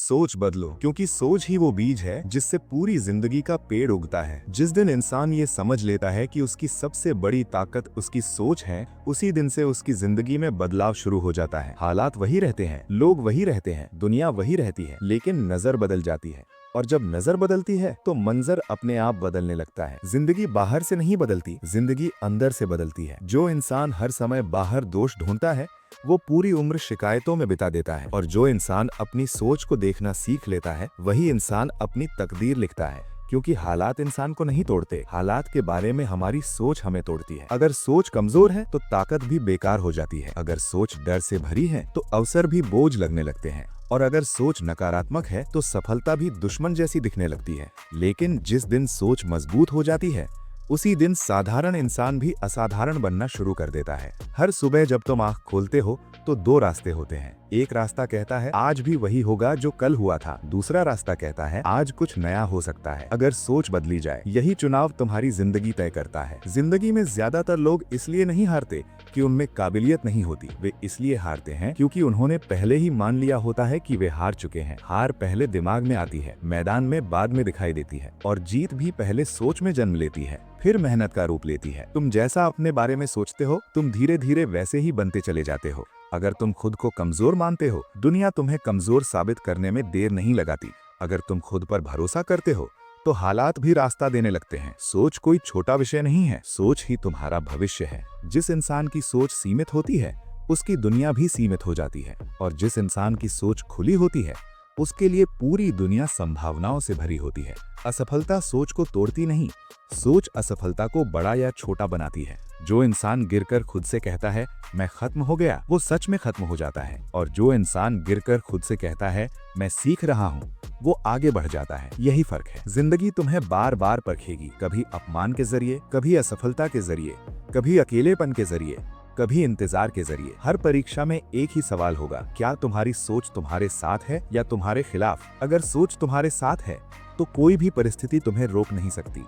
सोच बदलो, क्योंकि सोच ही वो बीज है जिससे पूरी जिंदगी का पेड़ उगता है। जिस दिन इंसान ये समझ लेता है कि उसकी सबसे बड़ी ताकत उसकी सोच है, उसी दिन से उसकी जिंदगी में बदलाव शुरू हो जाता है। हालात वही रहते हैं, लोग वही रहते हैं, दुनिया वही रहती है, लेकिन नजर बदल जाती है। और जब नजर बदलती है तो मंजर अपने आप बदलने लगता है। जिंदगी बाहर से नहीं बदलती, जिंदगी अंदर से बदलती है। जो इंसान हर समय बाहर दोष ढूंढता है वो पूरी उम्र शिकायतों में बिता देता है, और जो इंसान अपनी सोच को देखना सीख लेता है वही इंसान अपनी तकदीर लिखता है। क्योंकि हालात इंसान को नहीं तोड़ते, हालात के बारे में हमारी सोच हमें तोड़ती है। अगर सोच कमजोर है तो ताकत भी बेकार हो जाती है। अगर सोच डर से भरी है तो अवसर भी बोझ लगने लगते हैं। और अगर सोच नकारात्मक है तो सफलता भी दुश्मन जैसी दिखने लगती है। लेकिन जिस दिन सोच मजबूत हो जाती है उसी दिन साधारण इंसान भी असाधारण बनना शुरू कर देता है। हर सुबह जब तुम आंख खोलते हो तो दो रास्ते होते हैं। एक रास्ता कहता है आज भी वही होगा जो कल हुआ था। दूसरा रास्ता कहता है आज कुछ नया हो सकता है अगर सोच बदली जाए। यही चुनाव तुम्हारी जिंदगी तय करता है। जिंदगी में ज्यादातर लोग इसलिए नहीं हारते कि उनमें काबिलियत नहीं होती, वे इसलिए हारते हैं क्योंकि उन्होंने पहले ही मान लिया होता है कि वे हार चुके हैं। हार पहले दिमाग में आती है, मैदान में बाद में दिखाई देती है, और जीत भी पहले सोच में जन्म लेती है, फिर मेहनत का रूप लेती है। तुम जैसा अपने बारे में सोचते हो तुम धीरे धीरे वैसे ही बनते चले जाते हो। अगर तुम खुद को कमजोर मानते हो दुनिया तुम्हें कमजोर साबित करने में देर नहीं लगाती। अगर तुम खुद पर भरोसा करते हो तो हालात भी रास्ता देने लगते हैं। सोच कोई छोटा विषय नहीं है, सोच ही तुम्हारा भविष्य है। जिस इंसान की सोच सीमित होती है उसकी दुनिया भी सीमित हो जाती है, और जिस इंसान की सोच खुली होती है उसके लिए पूरी दुनिया संभावनाओं से भरी होती है। असफलता सोच को तोड़ती नहीं, सोच असफलता को बड़ा या छोटा बनाती है। जो इंसान गिरकर खुद से कहता है मैं खत्म हो गया, वो सच में खत्म हो जाता है, और जो इंसान गिरकर खुद से कहता है मैं सीख रहा हूँ, वो आगे बढ़ जाता है। यही फर्क है। जिंदगी तुम्हें बार बार परखेगी, कभी अपमान के जरिए, कभी असफलता के जरिए, कभी अकेलेपन के जरिए, कभी इंतजार के जरिए। हर परीक्षा में एक ही सवाल होगा, क्या तुम्हारी सोच तुम्हारे साथ है या तुम्हारे खिलाफ? अगर सोच तुम्हारे साथ है तो कोई भी परिस्थिति तुम्हें रोक नहीं सकती,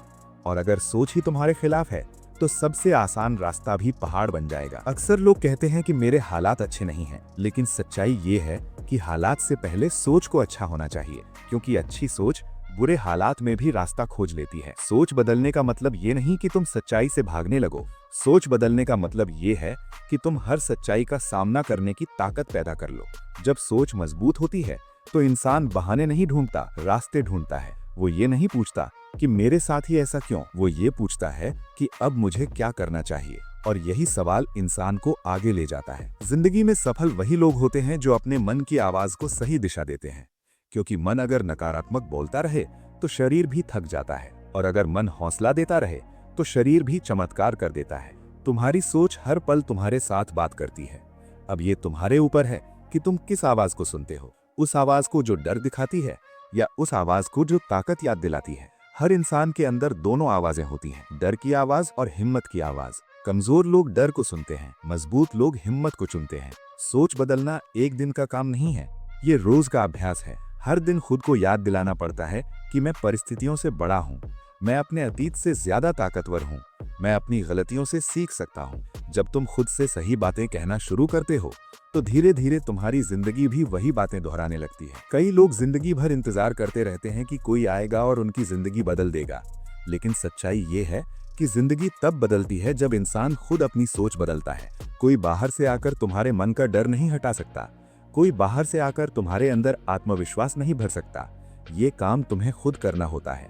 और अगर सोच ही तुम्हारे खिलाफ है तो सबसे आसान रास्ता भी पहाड़ बन जाएगा। अक्सर लोग कहते हैं कि मेरे हालात अच्छे नहीं हैं, लेकिन सच्चाई ये है कि हालात से पहले सोच को अच्छा होना चाहिए, क्योंकि अच्छी सोच बुरे हालात में भी रास्ता खोज लेती है। सोच बदलने का मतलब ये नहीं कि तुम सच्चाई से भागने लगो। सोच बदलने का मतलब ये है कि तुम हर सच्चाई का सामना करने की ताकत पैदा कर लो। जब सोच मजबूत होती है तो इंसान बहाने नहीं ढूंढता, रास्ते ढूंढता है। वो ये नहीं पूछता कि मेरे साथ ही ऐसा क्यों, वो ये पूछता है कि अब मुझे क्या करना चाहिए। और यही सवाल इंसान को आगे ले जाता है। जिंदगी में सफल वही लोग होते हैं जो अपने मन की आवाज को सही दिशा देते हैं, क्योंकि मन अगर नकारात्मक बोलता रहे तो शरीर भी थक जाता है, और अगर मन हौसला देता रहे तो शरीर भी चमत्कार कर देता है। तुम्हारी सोच हर पल तुम्हारे साथ बात करती है। अब ये तुम्हारे ऊपर है कि तुम किस आवाज को सुनते हो, उस आवाज को जो डर दिखाती है या उस आवाज को जो ताकत याद दिलाती है। हर इंसान के अंदर दोनों आवाजें होती हैं, डर की आवाज और हिम्मत की आवाज। कमजोर लोग डर को सुनते हैं, मजबूत लोग हिम्मत को चुनते हैं। सोच बदलना एक दिन का काम नहीं है, ये रोज का अभ्यास है। हर दिन खुद को याद दिलाना पड़ता है कि मैं परिस्थितियों से बड़ा हूँ, मैं अपने अतीत से ज्यादा ताकतवर हूँ, मैं अपनी गलतियों से सीख सकता हूँ। जब तुम खुद से सही बातें कहना शुरू करते हो तो धीरे धीरे तुम्हारी जिंदगी भी वही बातें दोहराने लगती है। कई लोग जिंदगी भर इंतजार करते रहते हैं कि कोई आएगा और उनकी जिंदगी बदल देगा, लेकिन सच्चाई ये है कि जिंदगी तब बदलती है जब इंसान खुद अपनी सोच बदलता है। कोई बाहर से आकर तुम्हारे मन का डर नहीं हटा सकता, कोई बाहर से आकर तुम्हारे अंदर आत्मविश्वास नहीं भर सकता। ये काम तुम्हें खुद करना होता है,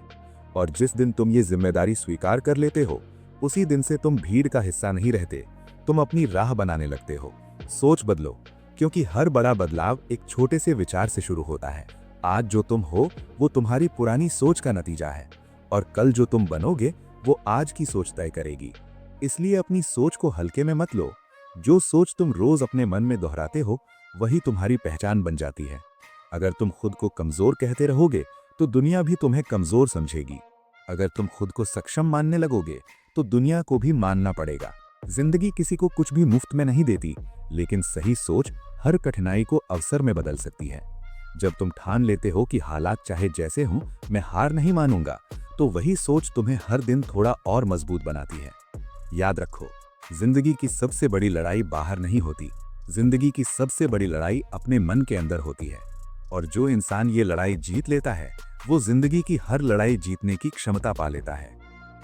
और जिस दिन तुम ये जिम्मेदारी स्वीकार कर लेते हो उसी दिन से तुम भीड़ का हिस्सा नहीं रहते, तुम अपनी राह बनाने लगते हो। सोच बदलो, क्योंकि हर बड़ा बदलाव एक छोटे से विचार से शुरू होता है। आज जो तुम हो वो तुम्हारी पुरानी सोच का नतीजा है, और कल जो तुम बनोगे वो आज की सोच तय करेगी। इसलिए अपनी सोच को हल्के में मत लो। जो सोच तुम रोज अपने मन में दोहराते हो वही तुम्हारी पहचान बन जाती है। अगर तुम खुद को कमजोर कहते रहोगे तो दुनिया भी तुम्हें कमजोर समझेगी। अगर तुम खुद को सक्षम मानने लगोगे तो दुनिया को भी मानना पड़ेगा। जिंदगी किसी को कुछ भी मुफ्त में नहीं देती, लेकिन सही सोच हर कठिनाई को अवसर में बदल सकती है। जब तुम ठान लेते हो कि हालात चाहे जैसे हों मैं हार नहीं मानूंगा, तो वही सोच तुम्हें हर दिन थोड़ा और मजबूत बनाती है। याद रखो, जिंदगी की सबसे बड़ी लड़ाई बाहर नहीं होती, जिंदगी की सबसे बड़ी लड़ाई अपने मन के अंदर होती है। और जो इंसान ये लड़ाई जीत लेता है वो जिंदगी की हर लड़ाई जीतने की क्षमता पा लेता है।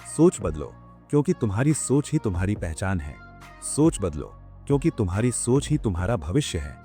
सोच बदलो, क्योंकि तुम्हारी सोच ही तुम्हारी पहचान है। सोच बदलो, क्योंकि तुम्हारी सोच ही तुम्हारा भविष्य है।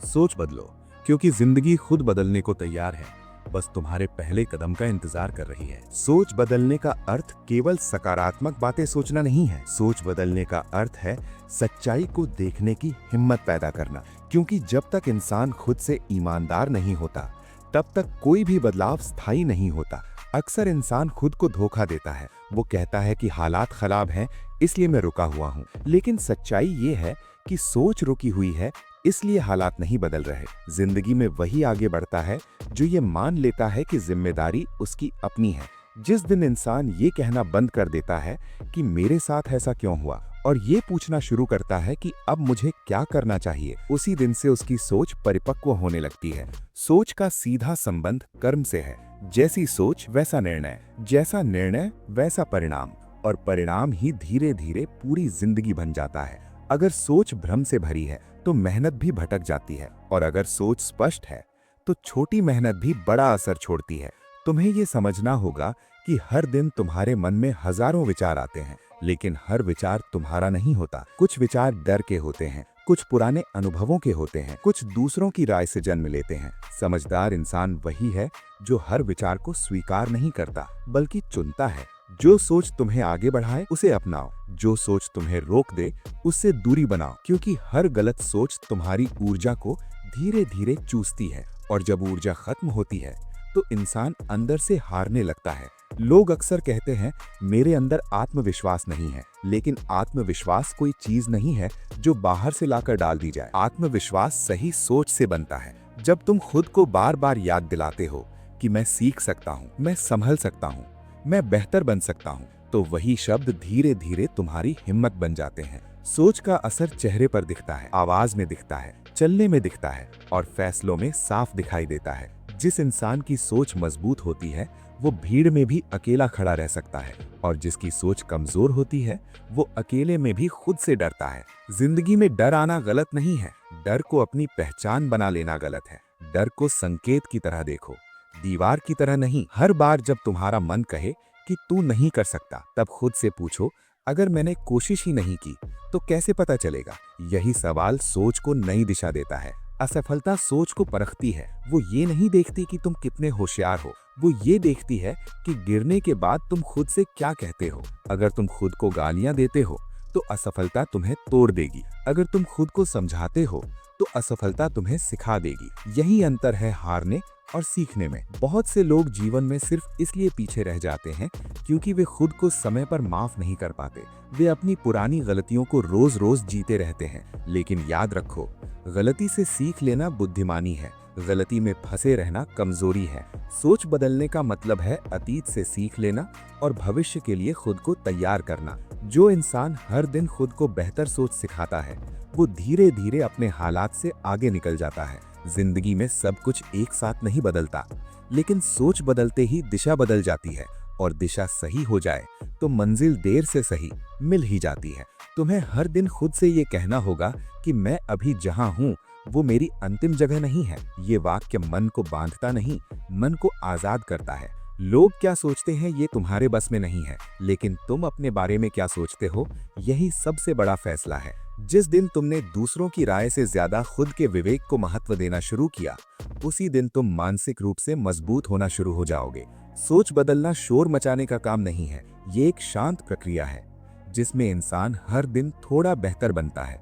सोच बदलो, क्योंकि जिंदगी खुद बदलने को तैयार है, बस तुम्हारे पहले कदम का इंतजार कर रही है। सोच बदलने का अर्थ केवल सकारात्मक बातें सोचना नहीं है। सोच बदलने का अर्थ है सच्चाई को देखने की हिम्मत पैदा करना, क्योंकि जब तक इंसान खुद से ईमानदार नहीं होता तब तक कोई भी बदलाव स्थायी नहीं होता। अक्सर इंसान खुद को धोखा देता है। वो कहता है कि हालात खराब हैं इसलिए मैं रुका हुआ हूँ, लेकिन सच्चाई ये है कि सोच रुकी हुई है इसलिए हालात नहीं बदल रहे। जिंदगी में वही आगे बढ़ता है जो ये मान लेता है कि जिम्मेदारी उसकी अपनी है। जिस दिन इंसान ये कहना बंद कर देता है कि मेरे साथ ऐसा क्यों हुआ और ये पूछना शुरू करता है कि अब मुझे क्या करना चाहिए, उसी दिन से उसकी सोच परिपक्व होने लगती है। सोच का सीधा संबंध कर्म से है। जैसी सोच वैसा निर्णय, जैसा निर्णय वैसा परिणाम, और परिणाम ही धीरे धीरे पूरी जिंदगी बन जाता है। अगर सोच भ्रम से भरी है तो मेहनत भी भटक जाती है, और अगर सोच स्पष्ट है तो छोटी मेहनत भी बड़ा असर छोड़ती है। तुम्हें ये समझना होगा कि हर दिन तुम्हारे मन में हजारों विचार आते हैं, लेकिन हर विचार तुम्हारा नहीं होता। कुछ विचार डर के होते हैं, कुछ पुराने अनुभवों के होते हैं, कुछ दूसरों की राय से जन्म लेते हैं। समझदार इंसान वही है जो हर विचार को स्वीकार नहीं करता बल्कि चुनता है। जो सोच तुम्हें आगे बढ़ाए उसे अपनाओ, जो सोच तुम्हें रोक दे उससे दूरी बनाओ, क्योंकि हर गलत सोच तुम्हारी ऊर्जा को धीरे धीरे चूसती है, और जब ऊर्जा खत्म होती है तो इंसान अंदर से हारने लगता है। लोग अक्सर कहते हैं मेरे अंदर आत्मविश्वास नहीं है, लेकिन आत्मविश्वास कोई चीज नहीं है जो बाहर से लाकर डाल दी जाए। आत्मविश्वास सही सोच से बनता है। जब तुम खुद को बार बार याद दिलाते हो कि मैं सीख सकता हूँ, मैं संभल सकता हूँ, मैं बेहतर बन सकता हूँ, तो वही शब्द धीरे धीरे तुम्हारी हिम्मत बन जाते हैं। सोच का असर चेहरे पर दिखता है, आवाज में दिखता है, चलने में दिखता है, और फैसलों में साफ दिखाई देता है। जिस इंसान की सोच मजबूत होती है वो भीड़ में भी अकेला खड़ा रह सकता है, और जिसकी सोच कमजोर होती है वो अकेले में भी खुद से डरता है। जिंदगी में डर आना गलत नहीं है, डर को अपनी पहचान बना लेना गलत है। डर को संकेत की तरह देखो, दीवार की तरह नहीं। हर बार जब तुम्हारा मन कहे कि तू नहीं कर सकता, तब खुद से पूछो अगर मैंने कोशिश ही नहीं की तो कैसे पता चलेगा। यही सवाल सोच को नई दिशा देता है। असफलता सोच को परखती है। वो ये नहीं देखती कि तुम कितने होशियार हो, वो ये देखती है कि गिरने के बाद तुम खुद से क्या कहते हो। अगर तुम खुद को गालियां देते हो तो असफलता तुम्हें तोड़ देगी, अगर तुम खुद को समझाते हो तो असफलता तुम्हें सिखा देगी। यही अंतर है हारने और सीखने में। बहुत से लोग जीवन में सिर्फ इसलिए पीछे रह जाते हैं क्योंकि वे खुद को समय पर माफ नहीं कर पाते। वे अपनी पुरानी गलतियों को रोज रोज जीते रहते हैं। लेकिन याद रखो, गलती से सीख लेना बुद्धिमानी है, गलती में फंसे रहना कमजोरी है। सोच बदलने का मतलब है अतीत से सीख लेना और भविष्य के लिए खुद को तैयार करना। जो इंसान हर दिन खुद को बेहतर सोच सिखाता है वो धीरे धीरे अपने हालात से आगे निकल जाता है। जिंदगी में सब कुछ एक साथ नहीं बदलता, लेकिन सोच बदलते ही दिशा बदल जाती है, और दिशा सही हो जाए तो मंजिल देर से सही मिल ही जाती है। तुम्हें हर दिन खुद से ये कहना होगा कि मैं अभी जहां हूं वो मेरी अंतिम जगह नहीं है। ये वाक्य मन को बांधता नहीं, मन को आजाद करता है। लोग क्या सोचते हैं ये तुम्हारे बस में नहीं है, लेकिन तुम अपने बारे में क्या सोचते हो यही सबसे बड़ा फैसला है। जिस दिन तुमने दूसरों की राय से ज्यादा खुद के विवेक को महत्व देना शुरू किया, उसी दिन तुम मानसिक रूप से मजबूत होना शुरू हो जाओगे। सोच बदलना शोर मचाने का काम नहीं है, ये एक शांत प्रक्रिया है जिसमें इंसान हर दिन थोड़ा बेहतर बनता है।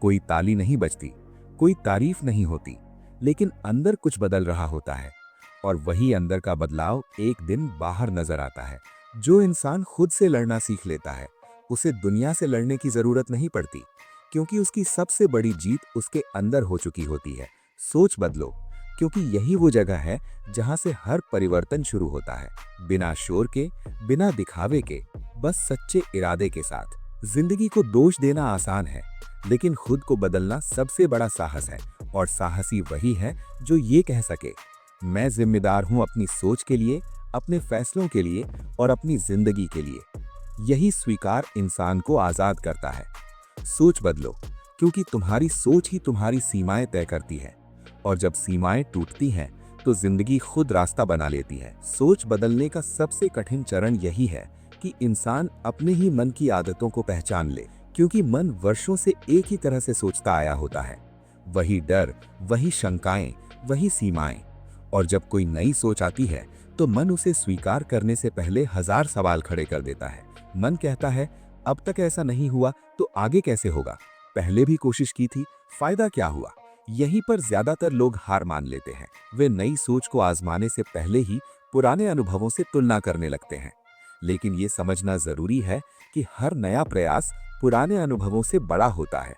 कोई ताली नहीं बजती, कोई तारीफ नहीं होती, लेकिन अंदर कुछ बदल रहा होता है, और वही अंदर का बदलाव एक दिन बाहर नजर आता है। जो इंसान खुद से लड़ना सीख लेता है उसे दुनिया से लड़ने की जरूरत नहीं पड़ती, क्योंकि उसकी सबसे बड़ी जीत उसके अंदर हो चुकी होती है। सोच बदलो, क्योंकि यही वो जगह है जहां से हर परिवर्तन शुरू होता है, बिना शोर के, बिना दिखावे के, बस सच्चे इरादे के साथ। जिंदगी को दोष देना आसान है, लेकिन खुद को बदलना सबसे बड़ा साहस है, और साहसी वही है जो ये कह सके मैं जिम्मेदार हूं अपनी सोच के लिए, अपने फैसलों के लिए और अपनी जिंदगी के लिए। यही स्वीकार इंसान को आजाद करता है। सोच बदलो, क्योंकि तुम्हारी सोच ही तुम्हारी सीमाएं तय करती है, और जब सीमाएं टूटती हैं तो जिंदगी खुद रास्ता बना लेती है। सोच बदलने का सबसे कठिन चरण यही है कि इंसान अपने ही मन की आदतों को पहचान ले, क्योंकि मन वर्षों से एक ही तरह से सोचता आया होता है। वही डर, वही शंकाएं, वही सीमाएं। और जब कोई नई सोच आती है तो मन उसे स्वीकार करने से पहले हजार सवाल खड़े कर देता है। मन कहता है, अब तक ऐसा नहीं हुआ तो आगे कैसे होगा? पहले भी कोशिश की थी, फायदा क्या हुआ? यहीं पर ज्यादातर लोग हार मान लेते हैं। वे नई सोच को आजमाने से पहले ही पुराने अनुभवों से तुलना करने लगते हैं। लेकिन ये समझना जरूरी है कि हर नया प्रयास पुराने अनुभवों से बड़ा होता है,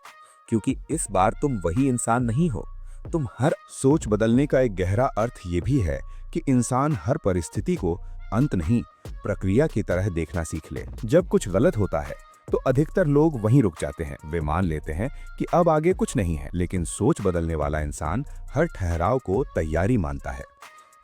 क्योंकि इस बार तुम वही इंसान नहीं हो। तुम हर सोच बदलने का एक गहरा अर्थ ये भी है कि इंसान हर परिस्थिति को अंत नहीं, प्रक्रिया की तरह देखना सीख ले। जब कुछ गलत होता है तो अधिकतर लोग वहीं रुक जाते हैं। वे मान लेते हैं कि अब आगे कुछ नहीं है, लेकिन सोच बदलने वाला इंसान हर ठहराव को तैयारी मानता है।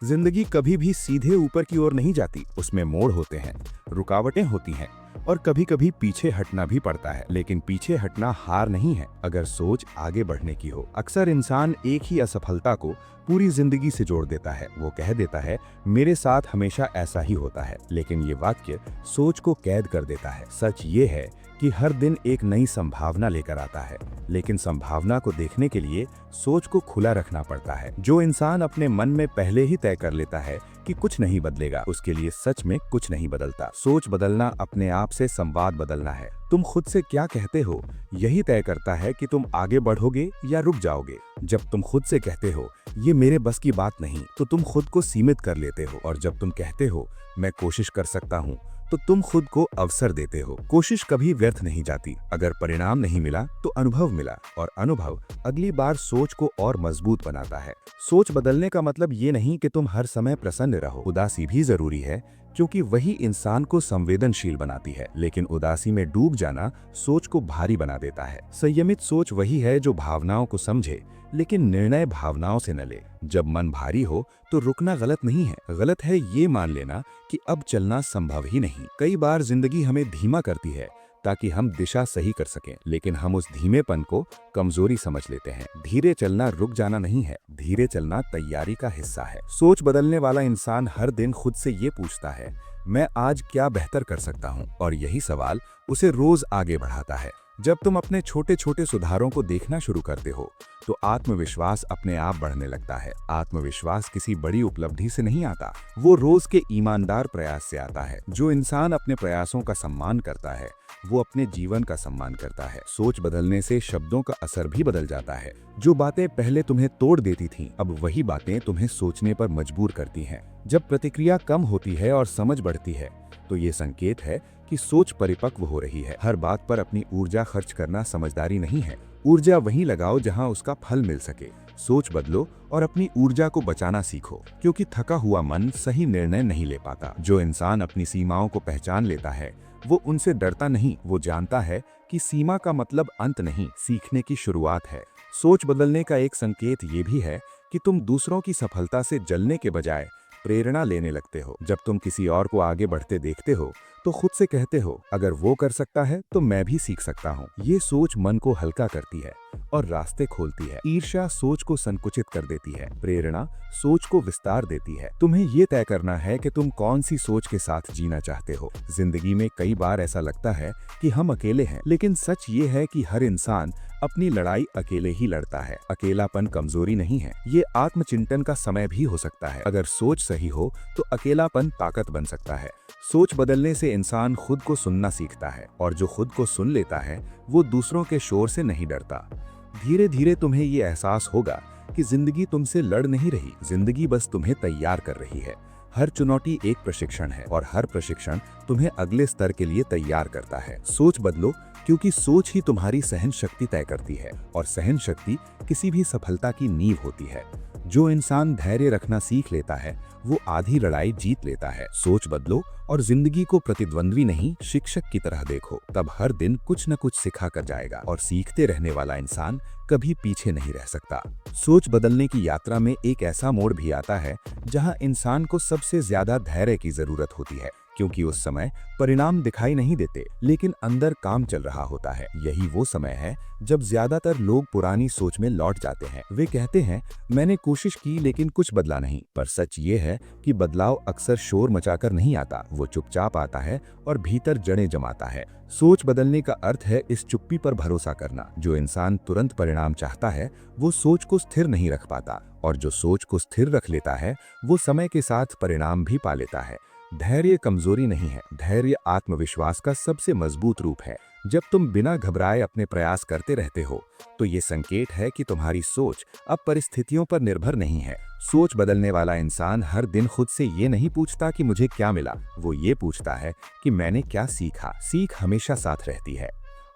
जिंदगी कभी भी सीधे ऊपर की ओर नहीं जाती, उसमें मोड़ होते हैं, रुकावटें होती हैं और कभी कभी पीछे हटना भी पड़ता है। लेकिन पीछे हटना हार नहीं है, अगर सोच आगे बढ़ने की हो। अक्सर इंसान एक ही असफलता को पूरी जिंदगी से जोड़ देता है। वो कह देता है, मेरे साथ हमेशा ऐसा ही होता है, लेकिन ये वाक्य सोच को कैद कर देता है। सच ये है कि हर दिन एक नई संभावना लेकर आता है, लेकिन संभावना को देखने के लिए सोच को खुला रखना पड़ता है। जो इंसान अपने मन में पहले ही तय कर लेता है कि कुछ नहीं बदलेगा, उसके लिए सच में कुछ नहीं बदलता। सोच बदलना अपने आप से संवाद बदलना है। तुम खुद से क्या कहते हो यही तय करता है कि तुम आगे बढ़ोगे या रुक जाओगे। जब तुम खुद से कहते हो ये मेरे बस की बात नहीं, तो तुम खुद को सीमित कर लेते हो। और जब तुम कहते हो मैं कोशिश कर सकता हूँ, तो तुम खुद को अवसर देते हो। कोशिश कभी व्यर्थ नहीं जाती। अगर परिणाम नहीं मिला तो अनुभव मिला, और अनुभव अगली बार सोच को और मजबूत बनाता है। सोच बदलने का मतलब ये नहीं कि तुम हर समय प्रसन्न रहो। उदासी भी जरूरी है, क्योंकि वही इंसान को संवेदनशील बनाती है। लेकिन उदासी में डूब जाना सोच को भारी बना देता है। संयमित सोच वही है जो भावनाओं को समझे, लेकिन निर्णय भावनाओं से न ले। जब मन भारी हो तो रुकना गलत नहीं है, गलत है ये मान लेना कि अब चलना संभव ही नहीं। कई बार जिंदगी हमें धीमा करती है ताकि हम दिशा सही कर सकें, लेकिन हम उस धीमेपन को कमजोरी समझ लेते हैं। धीरे चलना रुक जाना नहीं है, धीरे चलना तैयारी का हिस्सा है। सोच बदलने वाला इंसान हर दिन खुद से ये पूछता है, मैं आज क्या बेहतर कर सकता हूँ? और यही सवाल उसे रोज आगे बढ़ाता है। जब तुम अपने छोटे छोटे सुधारों को देखना शुरू करते हो तो आत्मविश्वास अपने आप बढ़ने लगता है। आत्मविश्वास किसी बड़ी उपलब्धि से नहीं आता, वो रोज के ईमानदार प्रयास से आता है। जो इंसान अपने प्रयासों का सम्मान करता है वो अपने जीवन का सम्मान करता है। सोच बदलने से शब्दों का असर भी बदल जाता है। जो बातें पहले तुम्हें तोड़ देती थीं, अब वही बातें तुम्हें सोचने पर मजबूर करती हैं। जब प्रतिक्रिया कम होती है और समझ बढ़ती है तो ये संकेत है कि सोच परिपक्व हो रही है। हर बात पर अपनी ऊर्जा खर्च करना समझदारी नहीं है। ऊर्जा वहीं लगाओ जहां उसका फल मिल सके। सोच बदलो और अपनी ऊर्जा को बचाना सीखो, क्योंकि थका हुआ मन सही निर्णय नहीं ले पाता। जो इंसान अपनी सीमाओं को पहचान लेता है वो उनसे डरता नहीं, वो जानता है कि सीमा का मतलब अंत नहीं, सीखने की शुरुआत है। सोच बदलने का एक संकेत ये भी है कि तुम दूसरों की सफलता से जलने के बजाय प्रेरणा लेने लगते हो। जब तुम किसी और को आगे बढ़ते देखते हो तो खुद से कहते हो, अगर वो कर सकता है तो मैं भी सीख सकता हूँ। ये सोच मन को हल्का करती है और रास्ते खोलती है। ईर्ष्या सोच को संकुचित कर देती है, प्रेरणा सोच को विस्तार देती है। तुम्हें ये तय करना है कि तुम कौन सी सोच के साथ जीना चाहते हो। जिंदगी में कई बार ऐसा लगता है कि हम अकेले हैं, लेकिन सच ये है कि हर इंसान अपनी लड़ाई अकेले ही लड़ता है। अकेलापन कमजोरी नहीं है, ये आत्मचिंतन का समय भी हो सकता है। अगर सोच सही हो तो अकेलापन ताकत बन सकता है। सोच बदलने से इंसान खुद को सुनना सीखता है, और जो खुद को सुन लेता है वो दूसरों के शोर से नहीं डरता। धीरे धीरे तुम्हें ये एहसास होगा कि जिंदगी तुमसे लड़ नहीं रही, जिंदगी बस तुम्हें तैयार कर रही है। हर चुनौती एक प्रशिक्षण है, और हर प्रशिक्षण तुम्हें अगले स्तर के लिए तैयार करता है। सोच बदलो, क्योंकि सोच ही तुम्हारी सहन शक्ति तय करती है, और सहन शक्ति किसी भी सफलता की नींव होती है। जो इंसान धैर्य रखना सीख लेता है वो आधी लड़ाई जीत लेता है। सोच बदलो और जिंदगी को प्रतिद्वंद्वी नहीं, शिक्षक की तरह देखो, तब हर दिन कुछ न कुछ सिखा कर जाएगा, और सीखते रहने वाला इंसान कभी पीछे नहीं रह सकता। सोच बदलने की यात्रा में एक ऐसा मोड़ भी आता है जहां इंसान को सबसे ज्यादा धैर्य की जरूरत होती है। क्योंकि उस समय परिणाम दिखाई नहीं देते, लेकिन अंदर काम चल रहा होता है। यही वो समय है जब ज्यादातर लोग पुरानी सोच में लौट जाते हैं। वे कहते हैं, मैंने कोशिश की लेकिन कुछ बदला नहीं। पर सच ये है कि बदलाव अक्सर शोर मचाकर नहीं आता, वो चुपचाप आता है और भीतर जड़ें जमाता है। सोच बदलने का अर्थ है इस चुप्पी पर भरोसा करना। जो इंसान तुरंत परिणाम चाहता है वो सोच को स्थिर नहीं रख पाता, और जो सोच को स्थिर रख लेता है वो समय के साथ परिणाम भी पा लेता है। धैर्य कमजोरी नहीं है, धैर्य आत्मविश्वास का सबसे मजबूत रूप है। जब तुम बिना घबराए अपने प्रयास करते रहते हो तो ये संकेत है कि तुम्हारी सोच अब परिस्थितियों पर निर्भर नहीं है। सोच बदलने वाला इंसान हर दिन खुद से ये नहीं पूछता कि मुझे क्या मिला, वो ये पूछता है कि मैंने क्या सीखा। सीख हमेशा साथ रहती है,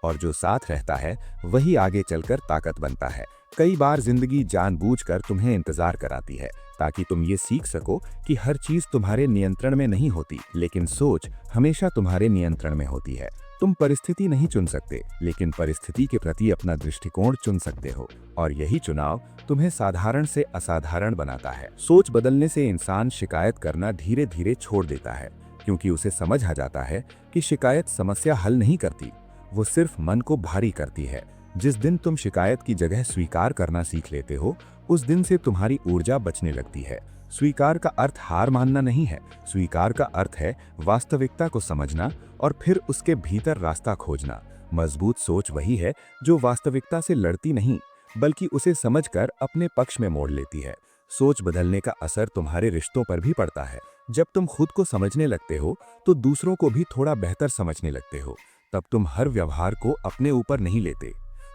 और जो साथ रहता है वही आगे चलकर ताकत बनता है। कई बार जिंदगी जानबूझकर तुम्हें इंतजार कराती है ताकि तुम ये सीख सको कि हर चीज तुम्हारे नियंत्रण में नहीं होती, लेकिन सोच हमेशा तुम्हारे नियंत्रण में होती है। तुम परिस्थिति नहीं चुन सकते, लेकिन परिस्थिति के प्रति अपना दृष्टिकोण चुन सकते हो, और यही चुनाव तुम्हें साधारण से असाधारण बनाता है। सोच बदलने से इंसान शिकायत करना धीरे धीरे छोड़ देता है, क्योंकि उसे समझ आ जाता है कि शिकायत समस्या हल नहीं करती, वो सिर्फ मन को भारी करती है। जिस दिन तुम शिकायत की जगह स्वीकार करना सीख लेते हो, उस दिन से तुम्हारी ऊर्जा बचने लगती है। स्वीकार का अर्थ हार मानना नहीं है, स्वीकार का अर्थ है वास्तविकता को समझना और फिर उसके भीतर रास्ता खोजना। मजबूत सोच वही है जो वास्तविकता से लड़ती नहीं, बल्कि उसे समझकर अपने पक्ष में मोड़ लेती है। सोच बदलने का असर तुम्हारे रिश्तों पर भी पड़ता है। जब तुम खुद को समझने लगते हो तो दूसरों को भी थोड़ा बेहतर समझने लगते हो। तब तुम हर व्यवहार को अपने ऊपर नहीं लेते।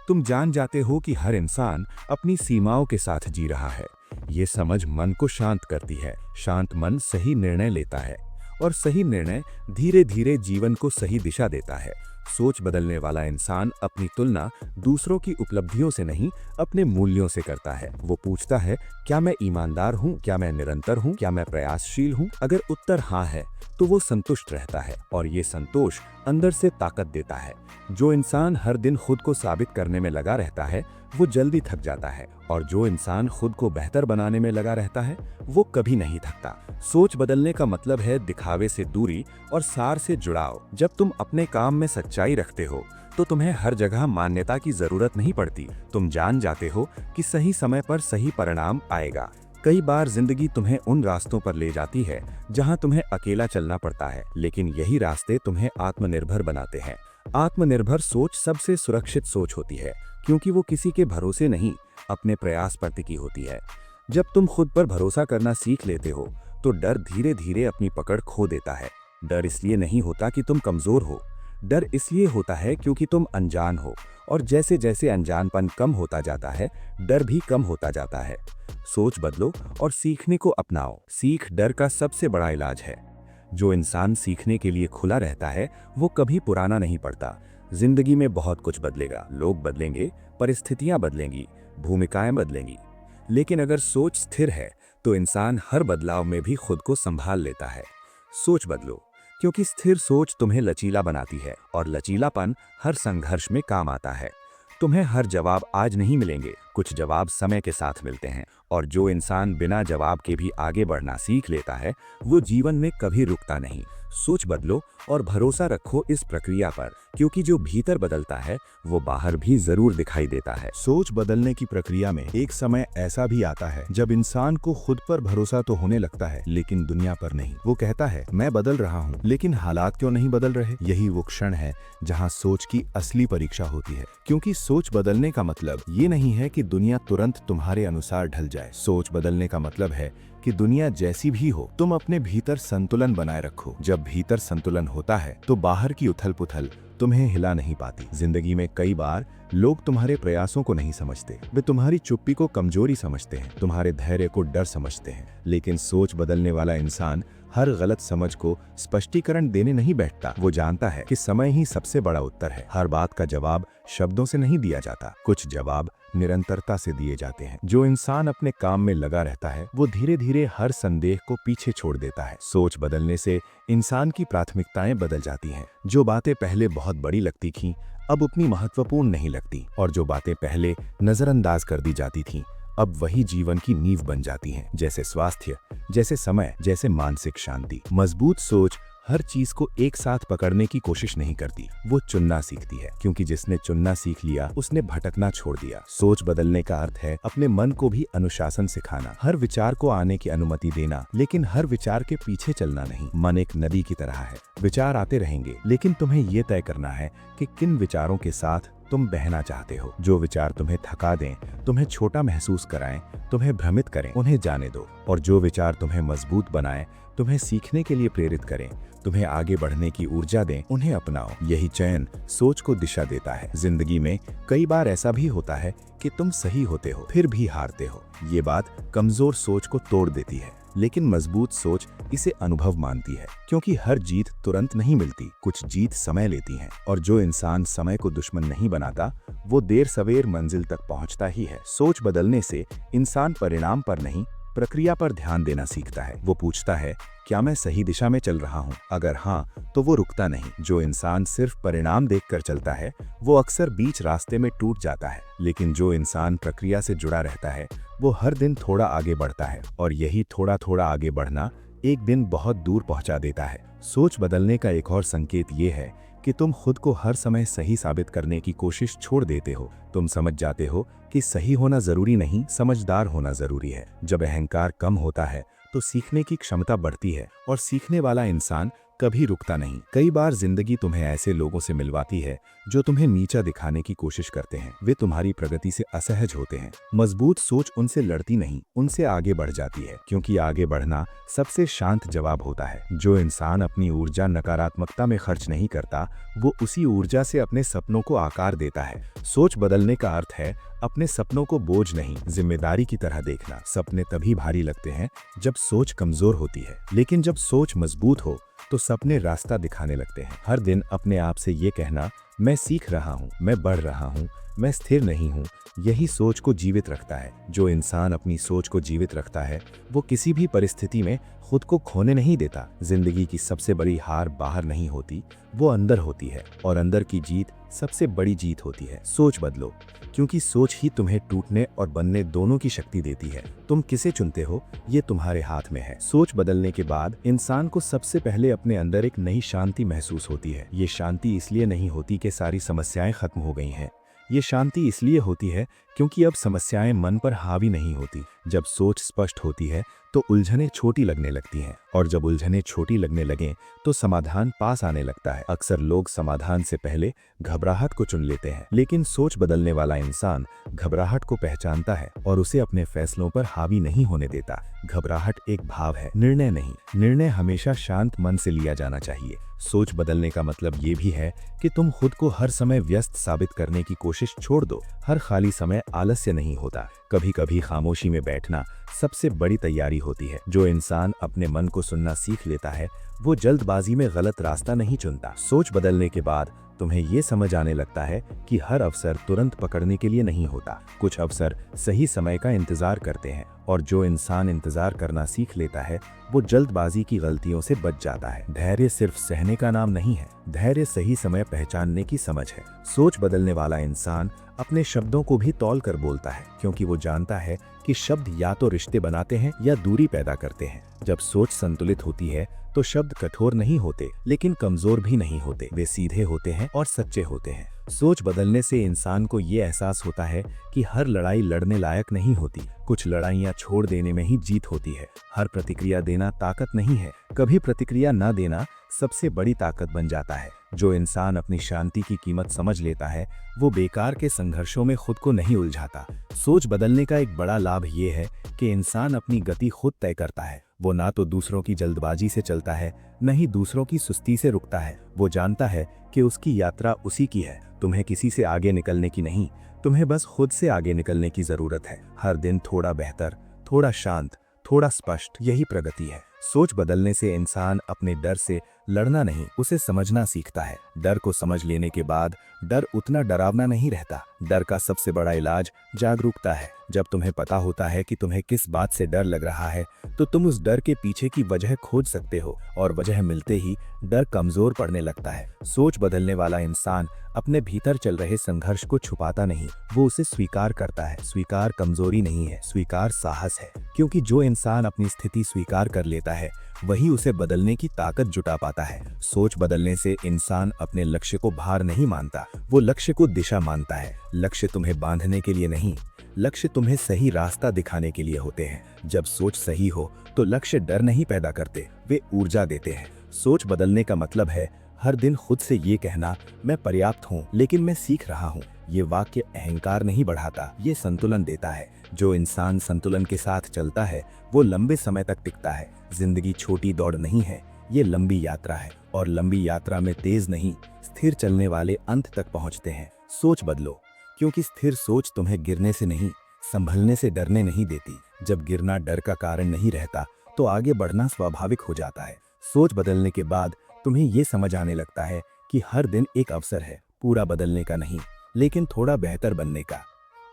तुम जान जाते हो कि हर इंसान अपनी सीमाओं के साथ जी रहा है। ये समझ मन को शांत करती है। शांत मन सही निर्णय लेता है, और सही निर्णय धीरे धीरे जीवन को सही दिशा देता है। सोच बदलने वाला इंसान अपनी तुलना दूसरों की उपलब्धियों से नहीं, अपने मूल्यों से करता है। वो पूछता है, क्या मैं ईमानदार हूँ, क्या मैं निरंतर हूँ, क्या मैं प्रयासशील हूँ? अगर उत्तर हाँ है तो वो संतुष्ट रहता है, और ये संतोष अंदर से ताकत देता है। जो इंसान हर दिन खुद को साबित करने में लगा रहता है वो जल्दी थक जाता है, और जो इंसान खुद को बेहतर बनाने में लगा रहता है वो कभी नहीं थकता। सोच बदलने का मतलब है दिखावे से दूरी और सार से जुड़ाव। जब तुम अपने काम में सच्चाई रखते हो तो तुम्हें हर जगह मान्यता की जरूरत नहीं पड़ती। तुम जान जाते हो कि सही समय पर सही परिणाम आएगा। कई बार जिंदगी तुम्हें उन रास्तों पर ले जाती है जहां तुम्हें अकेला चलना पड़ता है, लेकिन यही रास्ते तुम्हें आत्मनिर्भर बनाते हैं। आत्मनिर्भर सोच सबसे सुरक्षित सोच होती है, क्योंकि वो किसी के भरोसे नहीं, अपने प्रयास पर टिकी होती है। जब तुम खुद पर भरोसा करना सीख लेते हो तो डर धीरे धीरे अपनी पकड़ खो देता है। डर इसलिए नहीं होता कि तुम कमजोर हो, डर इसलिए होता है क्योंकि तुम अनजान हो, और जैसे जैसे अनजानपन कम होता जाता है डर भी कम होता जाता है। सोच बदलो और सीखने को अपनाओ। सीख डर का सबसे बड़ा इलाज है। जो इंसान सीखने के लिए खुला रहता है वो कभी पुराना नहीं पड़ता। जिंदगी में बहुत कुछ बदलेगा, लोग बदलेंगे, परिस्थितियां बदलेंगी, भूमिकाएं बदलेंगी, लेकिन अगर सोच स्थिर है तो इंसान हर बदलाव में भी खुद को संभाल लेता है। सोच बदलो, क्योंकि स्थिर सोच तुम्हें लचीला बनाती है, और लचीलापन हर संघर्ष में काम आता है। तुम्हें हर जवाब आज नहीं मिलेंगे, कुछ जवाब समय के साथ मिलते हैं, और जो इंसान बिना जवाब के भी आगे बढ़ना सीख लेता है वो जीवन में कभी रुकता नहीं। सोच बदलो और भरोसा रखो इस प्रक्रिया पर, क्योंकि जो भीतर बदलता है वो बाहर भी जरूर दिखाई देता है। सोच बदलने की प्रक्रिया में एक समय ऐसा भी आता है जब इंसान को खुद पर भरोसा तो होने लगता है, लेकिन दुनिया पर नहीं। वो कहता है, मैं बदल रहा हूँ, लेकिन हालात क्यों नहीं बदल रहे? यही वो क्षण है जहाँ सोच की असली परीक्षा होती है, क्योंकि सोच बदलने का मतलब ये नहीं है कि दुनिया तुरंत तुम्हारे अनुसार ढल जाए। सोच बदलने का मतलब है कि दुनिया जैसी भी हो तुम अपने भीतर संतुलन बनाए रखो। जब भीतर संतुलन होता है तो बाहर की उथल पुथल तुम्हें हिला नहीं पाती। जिंदगी में कई बार लोग तुम्हारे प्रयासों को नहीं समझते, वे तुम्हारी चुप्पी को कमजोरी समझते हैं, तुम्हारे धैर्य को डर समझते हैं। लेकिन सोच बदलने वाला इंसान हर गलत समझ को स्पष्टीकरण देने नहीं बैठता। वो जानता है कि समय ही सबसे बड़ा उत्तर है। हर बात का जवाब शब्दों से नहीं दिया जाता, कुछ जवाब निरंतरता से दिए जाते हैं। जो इंसान अपने काम में लगा रहता है वो धीरे धीरे हर संदेह को पीछे छोड़ देता है। सोच बदलने से इंसान की प्राथमिकताएं बदल जाती हैं। जो बातें पहले बहुत बड़ी लगती थीं अब उतनी महत्वपूर्ण नहीं लगती, और जो बातें पहले नजरअंदाज कर दी जाती थीं अब वही जीवन की नींव बन जाती हैं, जैसे स्वास्थ्य, जैसे समय, जैसे मानसिक शांति। मजबूत सोच हर चीज को एक साथ पकड़ने की कोशिश नहीं करती, वो चुनना सीखती है, क्योंकि जिसने चुनना सीख लिया उसने भटकना छोड़ दिया। सोच बदलने का अर्थ है अपने मन को भी अनुशासन सिखाना, हर विचार को आने की अनुमति देना, लेकिन हर विचार के पीछे चलना नहीं। मन एक नदी की तरह है, विचार आते रहेंगे, लेकिन तुम्हें ये तय करना है कि किन विचारों के साथ तुम बहना चाहते हो। जो विचार तुम्हें थका दें, तुम्हें छोटा महसूस कराएं, तुम्हें भ्रमित करें, उन्हें जाने दो। और जो विचार तुम्हें मजबूत बनाएं, तुम्हें सीखने के लिए प्रेरित करें, तुम्हें आगे बढ़ने की ऊर्जा दें, उन्हें अपनाओ। यही चयन सोच को दिशा देता है। जिंदगी में कई बार ऐसा भी होता है कि तुम सही होते हो फिर भी हारते हो। ये बात कमजोर सोच को तोड़ देती है, लेकिन मजबूत सोच इसे अनुभव मानती है, क्योंकि हर जीत तुरंत नहीं मिलती, कुछ जीत समय लेती हैं। और जो इंसान समय को दुश्मन नहीं बनाता, वो देर सवेर मंजिल तक पहुंचता ही है। सोच बदलने से इंसान परिणाम पर नहीं, प्रक्रिया पर ध्यान देना सीखता है। वो पूछता है, क्या मैं सही दिशा में चल रहा हूँ? अगर हाँ, तो वो रुकता नहीं। जो इंसान सिर्फ परिणाम देखकर चलता है, वो अक्सर बीच रास्ते में टूट जाता है, लेकिन जो इंसान प्रक्रिया से जुड़ा रहता है, वो हर दिन थोड़ा आगे बढ़ता है। और यही थोड़ा थोड़ा आगे बढ़ना एक दिन बहुत दूर पहुंचा देता है। सोच बदलने का एक और संकेत ये है कि तुम खुद को हर समय सही साबित करने की कोशिश छोड़ देते हो। तुम समझ जाते हो कि सही होना जरूरी नहीं, समझदार होना जरूरी है। जब अहंकार कम होता है तो सीखने की क्षमता बढ़ती है, और सीखने वाला इंसान कभी रुकता नहीं। कई बार जिंदगी तुम्हें ऐसे लोगों से मिलवाती है जो तुम्हें नीचा दिखाने की कोशिश करते हैं। वे तुम्हारी प्रगति से असहज होते हैं। मजबूत सोच उनसे लड़ती नहीं, उनसे आगे बढ़ जाती है, क्योंकि आगे बढ़ना सबसे शांत जवाब होता है। जो इंसान अपनी ऊर्जा नकारात्मकता में खर्च नहीं करता, वो उसी ऊर्जा से अपने सपनों को आकार देता है। सोच बदलने का अर्थ है अपने सपनों को बोझ नहीं, जिम्मेदारी की तरह देखना। सपने तभी भारी लगते हैं जब सोच कमजोर होती है, लेकिन जब सोच मजबूत हो तो सपने रास्ता दिखाने लगते हैं। हर दिन अपने आप से ये कहना, मैं सीख रहा हूँ, मैं बढ़ रहा हूँ, मैं स्थिर नहीं हूँ, यही सोच को जीवित रखता है। जो इंसान अपनी सोच को जीवित रखता है, वो किसी भी परिस्थिति में खुद को खोने नहीं देता। जिंदगी की सबसे बड़ी हार बाहर नहीं होती, वो अंदर होती है, और अंदर की जीत सबसे बड़ी जीत होती है। सोच बदलो, क्योंकि सोच ही तुम्हें टूटने और बनने दोनों की शक्ति देती है। तुम किसे चुनते हो, ये तुम्हारे हाथ में है। सोच बदलने के बाद इंसान को सबसे पहले अपने अंदर एक नई शांति महसूस होती है। ये शांति इसलिए नहीं होती कि सारी समस्याएं खत्म हो गई हैं। ये शांति इसलिए होती है क्योंकि अब समस्याएं मन पर हावी नहीं होती। जब सोच स्पष्ट होती है तो उलझनें छोटी लगने लगती हैं, और जब उलझनें छोटी लगने लगें तो समाधान पास आने लगता है। अक्सर लोग समाधान से पहले घबराहट को चुन लेते हैं, लेकिन सोच बदलने वाला इंसान घबराहट को पहचानता है और उसे अपने फैसलों पर हावी नहीं होने देता। घबराहट एक भाव है, निर्णय नहीं। निर्णय हमेशा शांत मन से लिया जाना चाहिए। सोच बदलने का मतलब ये भी है कि तुम खुद को हर समय व्यस्त साबित करने की कोशिश छोड़ दो। हर खाली समय आलस्य नहीं होता, कभी कभी खामोशी में बैठना सबसे बड़ी तैयारी होती है। जो इंसान अपने मन को सुनना सीख लेता है, वो जल्दबाजी में गलत रास्ता नहीं चुनता। सोच बदलने के बाद तुम्हें ये समझ आने लगता है कि हर अवसर तुरंत पकड़ने के लिए नहीं होता। कुछ अवसर सही समय का इंतजार करते हैं, और जो इंसान इंतजार करना सीख लेता है, वो जल्दबाजी की गलतियों से बच जाता है। धैर्य सिर्फ सहने का नाम नहीं है, धैर्य सही समय पहचानने की समझ है। सोच बदलने वाला इंसान अपने शब्दों को भी तौल कर बोलता है, क्योंकि वो जानता है कि शब्द या तो रिश्ते बनाते हैं या दूरी पैदा करते हैं। जब सोच संतुलित होती है तो शब्द कठोर नहीं होते, लेकिन कमजोर भी नहीं होते। वे सीधे होते हैं और सच्चे होते हैं। सोच बदलने से इंसान को ये एहसास होता है कि हर लड़ाई लड़ने लायक नहीं होती, कुछ लड़ाइयाँ छोड़ देने में ही जीत होती है। हर प्रतिक्रिया देना ताकत नहीं है, कभी प्रतिक्रिया न देना सबसे बड़ी ताकत बन जाता है। जो इंसान अपनी शांति की कीमत समझ लेता है, वो बेकार के संघर्षों में खुद को नहीं उलझाता। सोच बदलने का एक बड़ा लाभ ये है कि इंसान अपनी गति खुद तय करता है। वो ना तो दूसरों की जल्दबाजी से चलता है, न ही दूसरों की सुस्ती से रुकता है। वो जानता है कि उसकी यात्रा उसी की है। तुम्हें किसी से आगे निकलने की नहीं, तुम्हें बस खुद से आगे निकलने की जरूरत है। हर दिन थोड़ा बेहतर, थोड़ा शांत, थोड़ा स्पष्ट, यही प्रगति है। सोच बदलने से इंसान अपने डर से लड़ना नहीं, उसे समझना सीखता है। डर को समझ लेने के बाद डर उतना डरावना नहीं रहता। डर का सबसे बड़ा इलाज जागरूकता है। जब तुम्हें पता होता है कि तुम्हें किस बात से डर लग रहा है, तो तुम उस डर के पीछे की वजह खोज सकते हो, और वजह मिलते ही डर कमजोर पड़ने लगता है। सोच बदलने वाला इंसान अपने भीतर चल रहे संघर्ष को छुपाता नहीं, वो उसे स्वीकार करता है। स्वीकार कमजोरी नहीं है, स्वीकार साहस है, क्योंकि जो इंसान अपनी स्थिति स्वीकार कर लेता है, वही उसे बदलने की ताकत जुटा पाता है। सोच बदलने से इंसान अपने लक्ष्य को भार नहीं मानता, वो लक्ष्य को दिशा मानता है। लक्ष्य तुम्हें बांधने के लिए नहीं, लक्ष्य तुम्हें सही रास्ता दिखाने के लिए होते हैं। जब सोच सही हो तो लक्ष्य डर नहीं पैदा करते, वे ऊर्जा देते हैं। सोच बदलने का मतलब है हर दिन खुद से ये कहना, मैं पर्याप्त हूँ लेकिन मैं सीख रहा हूँ। ये वाक्य अहंकार नहीं बढ़ाता, ये संतुलन देता है। जो इंसान संतुलन के साथ चलता है वो लंबे समय तक टिकता है। जिंदगी छोटी दौड़ नहीं है, ये लंबी यात्रा है, और लंबी यात्रा में तेज नहीं, स्थिर चलने वाले अंत तक पहुंचते हैं। सोच बदलो, क्योंकि स्थिर सोच तुम्हें गिरने से नहीं, संभलने से डरने नहीं देती। जब गिरना डर का कारण नहीं रहता तो आगे बढ़ना स्वाभाविक हो जाता है। सोच बदलने के बाद तुम्हें ये समझ आने लगता है कि हर दिन एक अवसर है, पूरा बदलने का नहीं, लेकिन थोड़ा बेहतर बनने का।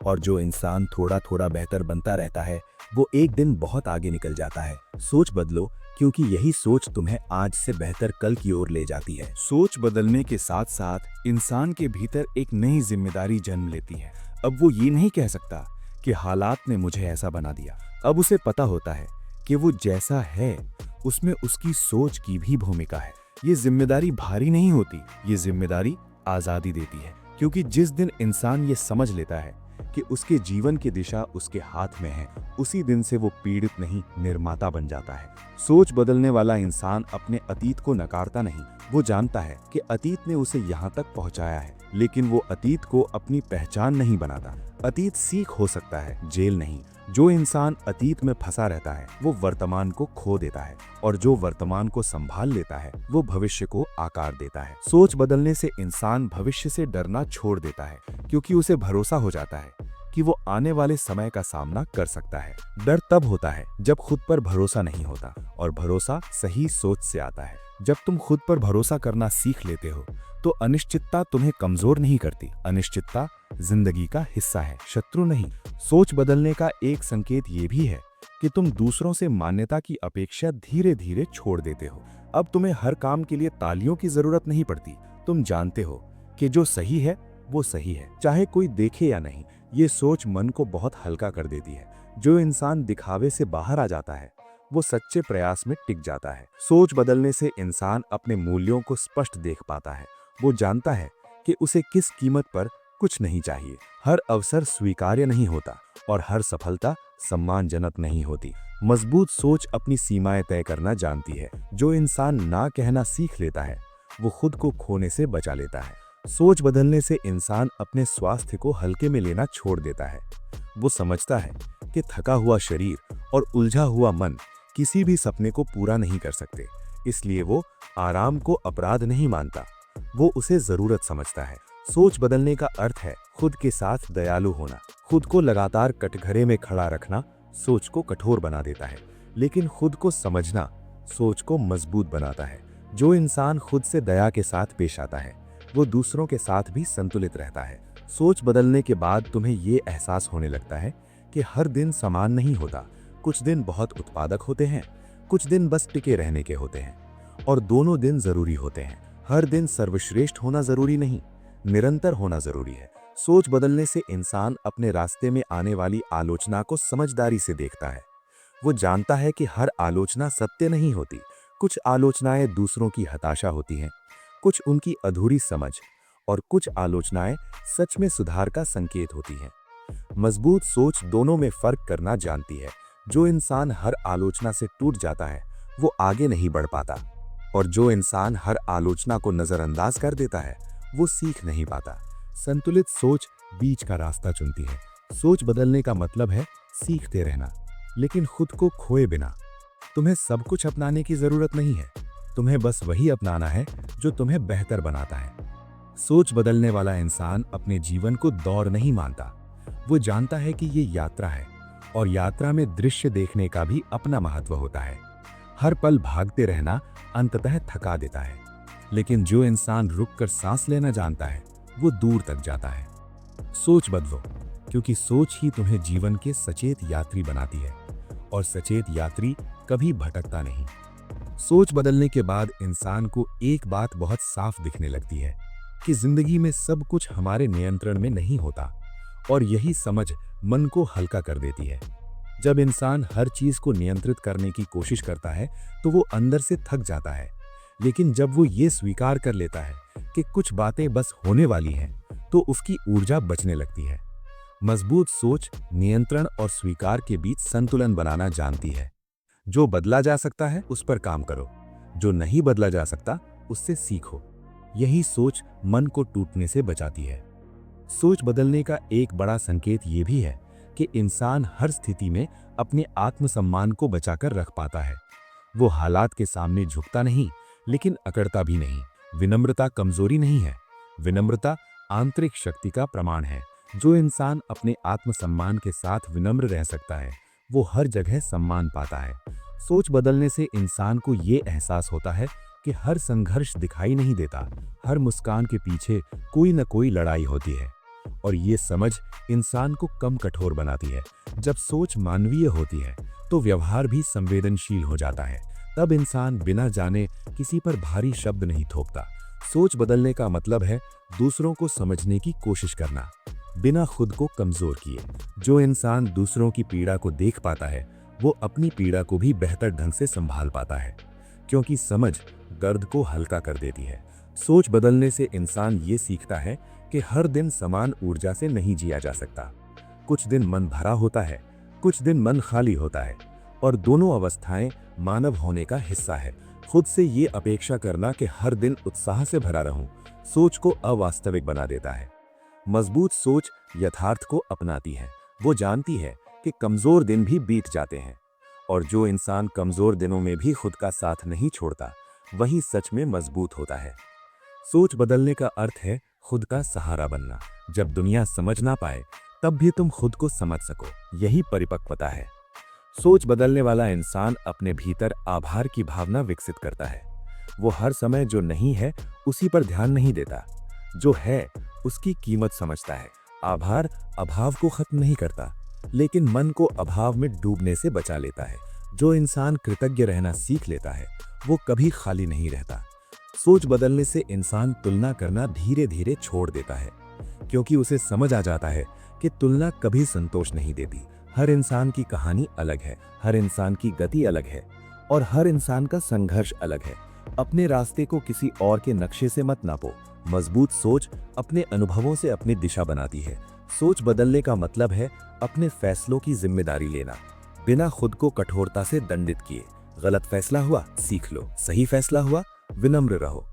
और जो इंसान थोड़ा थोड़ा बेहतर बनता रहता है वो एक दिन बहुत आगे निकल जाता है। सोच बदलो, क्योंकि यही सोच तुम्हें आज से बेहतर कल की ओर ले जाती है। सोच बदलने के साथ साथ इंसान के भीतर एक नई जिम्मेदारी जन्म लेती है। अब वो ये नहीं कह सकता कि हालात ने मुझे ऐसा बना दिया। अब उसे पता होता है कि वो जैसा है उसमें उसकी सोच की भी भूमिका है। ये जिम्मेदारी भारी नहीं होती, ये जिम्मेदारी आजादी देती है। क्योंकि जिस दिन इंसान ये समझ लेता है कि उसके जीवन की दिशा उसके हाथ में है, उसी दिन से वो पीड़ित नहीं, निर्माता बन जाता है। सोच बदलने वाला इंसान अपने अतीत को नकारता नहीं, वो जानता है कि अतीत ने उसे यहाँ तक पहुँचाया है, लेकिन वो अतीत को अपनी पहचान नहीं बनाता। अतीत सीख हो सकता है, जेल नहीं। जो इंसान अतीत में फंसा रहता है वो वर्तमान को खो देता है, और जो वर्तमान को संभाल लेता है वो भविष्य को आकार देता है। सोच बदलने से इंसान भविष्य से डरना छोड़ देता है, क्योंकि उसे भरोसा हो जाता है कि वो आने वाले समय का सामना कर सकता है। डर तब होता है जब खुद पर भरोसा नहीं होता, और भरोसा सही सोच से आता है। जब तुम खुद पर भरोसा करना सीख लेते हो तो अनिश्चितता तुम्हें कमजोर नहीं करती। अनिश्चितता जिंदगी का हिस्सा है, शत्रु नहीं। सोच बदलने का एक संकेत ये भी है कि तुम दूसरों से मान्यता की अपेक्षा धीरे धीरे छोड़ देते हो। अब तुम्हें हर काम के लिए तालियों की जरूरत नहीं पड़ती। तुम जानते हो कि जो सही है वो सही है, चाहे कोई देखे या नहीं। ये सोच मन को बहुत हल्का कर देती है। जो इंसान दिखावे से बाहर आ जाता है वो सच्चे प्रयास में टिक जाता है। सोच बदलने से इंसान अपने मूल्यों को स्पष्ट देख पाता है। वो जानता है कि उसे किस कीमत पर कुछ नहीं चाहिए। हर अवसर स्वीकार्य नहीं होता, और हर सफलता सम्मानजनक नहीं होती। मजबूत सोच अपनी सीमाएं तय करना जानती है। जो इंसान ना कहना सीख लेता है वो खुद को खोने से बचा लेता है। सोच बदलने से इंसान अपने स्वास्थ्य को हल्के में लेना छोड़ देता है। वो समझता है कि थका हुआ शरीर और उलझा हुआ मन किसी भी सपने को पूरा नहीं कर सकते, इसलिए वो आराम को अपराध नहीं मानता, वो उसे जरूरत समझता है। सोच बदलने का अर्थ है खुद के साथ दयालु होना। खुद को लगातार कटघरे में खड़ा रखना सोच को कठोर बना देता है, लेकिन खुद को समझना सोच को मजबूत बनाता है। जो इंसान खुद से दया के साथ पेश आता है वो दूसरों के साथ भी संतुलित रहता है। सोच बदलने के बाद तुम्हें ये एहसास होने लगता है कि हर दिन समान नहीं होता। कुछ दिन बहुत उत्पादक होते हैं, कुछ दिन बस टिके रहने के होते हैं, और दोनों दिन जरूरी होते हैं। हर दिन सर्वश्रेष्ठ होना जरूरी नहीं, निरंतर होना जरूरी है। सोच बदलने से इंसान अपने रास्ते में आने वाली आलोचना को समझदारी से देखता है। वो जानता है कि हर आलोचना सत्य नहीं होती। कुछ आलोचनाएं दूसरों की हताशा होती हैं, कुछ उनकी अधूरी समझ, और कुछ आलोचनाएं सच में सुधार का संकेत होती हैं। मजबूत सोच दोनों में फर्क करना जानती है। जो इंसान हर आलोचना से टूट जाता है वो आगे नहीं बढ़ पाता, और जो इंसान हर आलोचना को नजरअंदाज कर देता है वो सीख नहीं पाता। संतुलित सोच बीच का रास्ता चुनती है। सोच बदलने का मतलब है सीखते रहना, लेकिन खुद को खोए बिना। तुम्हें सब कुछ अपनाने की जरूरत नहीं है, तुम्हें बस वही अपनाना है जो तुम्हें बेहतर बनाता है। सोच बदलने वाला इंसान अपने जीवन को दौड़ नहीं मानता। वो जानता है कि ये यात्रा है, और यात्रा में दृश्य देखने का भी अपना महत्व होता है। हर पल भागते रहना अंततः थका देता है, लेकिन जो इंसान रुककर सांस लेना जानता है वो दूर तक जाता है। सोच बदलो, क्योंकि सोच ही तुम्हें जीवन के सचेत यात्री बनाती है, और सचेत यात्री कभी भटकता नहीं। सोच बदलने के बाद इंसान को एक बात बहुत साफ दिखने लगती है कि जिंदगी में सब कुछ हमारे नियंत्रण में नहीं होता, और यही समझ मन को हल्का कर देती है। जब इंसान हर चीज को नियंत्रित करने की कोशिश करता है तो वो अंदर से थक जाता है। लेकिन जब वो ये स्वीकार कर लेता है कि कुछ बातें बस होने वाली हैं, तो उसकी ऊर्जा बचने लगती है। मजबूत सोच नियंत्रण और स्वीकार के बीच संतुलन बनाना जानती है। जो बदला जा सकता है उस पर काम करो, जो नहीं बदला जा सकता उससे सीखो। यही सोच मन को टूटने से बचाती है। सोच बदलने का एक बड़ा संकेत ये भी है कि इंसान हर स्थिति में अपने आत्मसम्मान को बचाकर रख पाता है। वो हालात के सामने झुकता नहीं, लेकिन अकड़ता भी नहीं। विनम्रता कमजोरी नहीं है, विनम्रता आंतरिक शक्ति का प्रमाण है। जो इंसान अपने आत्मसम्मान के साथ विनम्र रह सकता है, वो हर जगह सम्मान पाता है। सोच बदलने से इंसान को ये एहसास होता है कि हर संघर्ष दिखाई नहीं देता, हर मुस्कान के पीछे कोई न कोई लड़ाई होती है। और ये समझ इंसान को कम कठोर बनाती है। जब सोच मानवीय होती है तो व्यवहार भी संवेदनशील हो जाता है। तब इंसान बिना जाने किसी पर भारी शब्द नहीं थोपता। सोच बदलने का मतलब है दूसरों को समझने की कोशिश करना, बिना खुद को कमजोर किए। जो इंसान दूसरों की पीड़ा को देख पाता है, वो अपनी पीड़ा को भी बेहतर ढंग से संभाल पाता है, क्योंकि समझ दर्द को हल्का कर देती है। सोच बदलने से इंसान ये सीखता है कि हर दिन समान ऊर्जा से नहीं जिया जा सकता। कुछ दिन मन भरा होता है, कुछ दिन मन खाली होता है, और दोनों अवस्थाएं मानव होने का हिस्सा है। खुद से ये अपेक्षा करना कि हर दिन उत्साह से भरा रहूं, सोच को अवास्तविक बना देता है। मजबूत सोच यथार्थ को अपनाती है। वो जानती है कि कमजोर दिन भी बीत जाते हैं, और जो इंसान कमजोर दिनों में भी खुद का साथ नहीं छोड़ता, वही सच में मजबूत होता है। सोच बदलने का अर्थ है खुद का सहारा बनना। जब दुनिया समझ ना पाए, तब भी तुम खुद को समझ सको, यही परिपक्वता है। सोच बदलने वाला इंसान अपने भीतर आभार की भावना विकसित करता है। वो हर समय जो नहीं है उसी पर ध्यान नहीं देता, जो है उसकी कीमत समझता है। आभार अभाव को खत्म नहीं करता, लेकिन मन को अभाव में डूबने से बचा लेता है। जो इंसान कृतज्ञ रहना सीख लेता है, वो कभी खाली नहीं रहता। सोच बदलने से इंसान तुलना करना धीरे धीरे छोड़ देता है, क्योंकि उसे समझ आ जाता है कि तुलना कभी संतोष नहीं देती। हर इंसान की कहानी अलग है, हर इंसान की गति अलग है, और हर इंसान का संघर्ष अलग है। अपने रास्ते को किसी और के नक्शे से मत नापो। मजबूत सोच अपने अनुभवों से अपनी दिशा बनाती है। सोच बदलने का मतलब है अपने फैसलों की जिम्मेदारी लेना, बिना खुद को कठोरता से दंडित किए। गलत फैसला हुआ, सीख लो। सही फैसला हुआ, विनम्र रहो।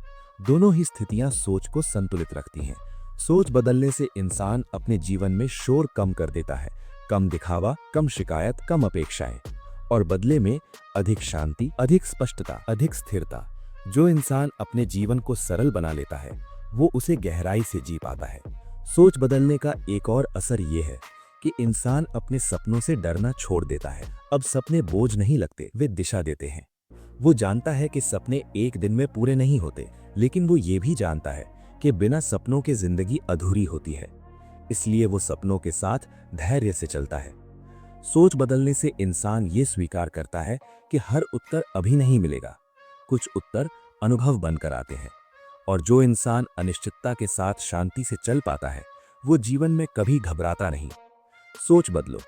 दोनों ही स्थितियां सोच को संतुलित रखती हैं। सोच बदलने से इंसान अपने जीवन में शोर कम कर देता है। कम दिखावा, कम शिकायत, कम अपेक्षाएं, और बदले में अधिक शांति, अधिक स्पष्टता, अधिक स्थिरता। जो इंसान अपने जीवन को सरल बना लेता है, वो उसे गहराई से जी पाता है। सोच बदलने का एक और असर ये है कि इंसान अपने सपनों से डरना छोड़ देता है। अब सपने बोझ नहीं लगते, वे दिशा देते हैं। वो जानता है कि सपने एक दिन में पूरे नहीं होते, लेकिन वो ये भी जानता है कि बिना सपनों के जिंदगी अधूरी होती है। इसलिए वो सपनों के साथ धैर्य से चलता है। सोच बदलने से इंसान ये स्वीकार करता है कि हर उत्तर अभी नहीं मिलेगा, कुछ उत्तर अनुभव बनकर आते हैं। और जो इंसान अनिश्चितता के साथ शांति से चल पाता है, वो जीवन में कभी घबराता नहीं। सोच बदलो,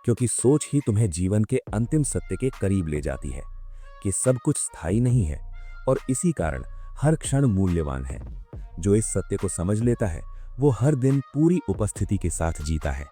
क्योंकि सोच ही तुम्हें जीवन के अंतिम सत्य के करीब ले जाती है कि सब कुछ स्थायी नहीं है, और इसी कारण हर क्षण मूल्यवान है। जो इस सत्य को समझ लेता है, वो हर दिन पूरी उपस्थिति के साथ जीता है,